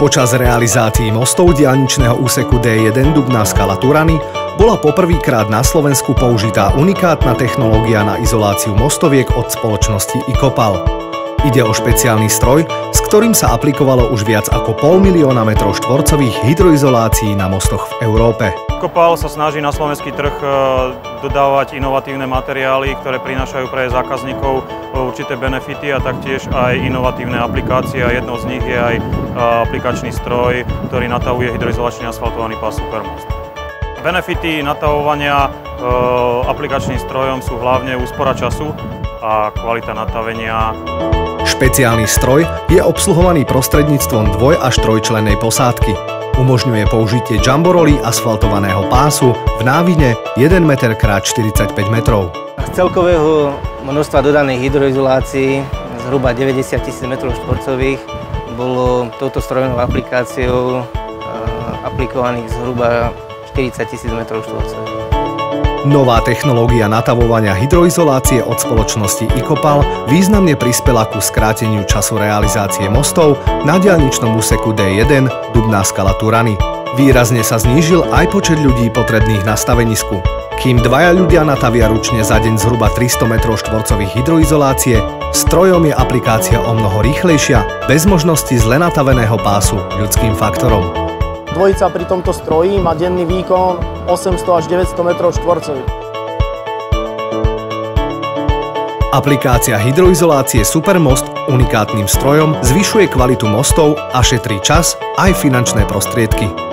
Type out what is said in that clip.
Počas realizácií mostov diaľničného úseku D1 Dubná Skala Turany bola poprvýkrát na Slovensku použitá unikátna technológia na izoláciu mostoviek od spoločnosti Icopal. Ide o špeciálny stroj, s ktorým sa aplikovalo už viac ako 500 000 metrov štvorcových hydroizolácií na mostoch v Európe. Icopal sa snaží na slovenský trh dodávať inovatívne materiály, ktoré prinášajú pre zákazníkov určité benefity a taktiež aj inovatívne aplikácie. Jednou z nich je aj aplikačný stroj, ktorý natavuje hydroizolačný asfaltovaný pás Supermost. Benefity natavovania aplikačným strojom sú hlavne úspora času a kvalita natavenia. Špeciálny stroj je obsluhovaný prostredníctvom dvoj- až trojčlennej posádky. Umožňuje použitie jumborolí asfaltovaného pásu v návine 1 m x 45 metrov. Z celkového množstva dodaných hydroizolácií, zhruba 90 000 m2, bolo touto strojnou aplikáciou aplikovaných zhruba 40 000 m2. Nová technológia natavovania hydroizolácie od spoločnosti Icopal významne prispela ku skráteniu času realizácie mostov na diaľničnom úseku D1 Dubná Skala Turany. Výrazne sa znížil aj počet ľudí potrebných na stavenisku. Kým dvaja ľudia natavia ručne za deň zhruba 300 m2 hydroizolácie, strojom je aplikácia omnoho rýchlejšia, bez možnosti zle nataveného pásu ľudským faktorom. Dvojica pri tomto stroji má denný výkon 800 až 900 m2. Aplikácia hydroizolácie Supermost unikátnym strojom zvyšuje kvalitu mostov a šetrí čas aj finančné prostriedky.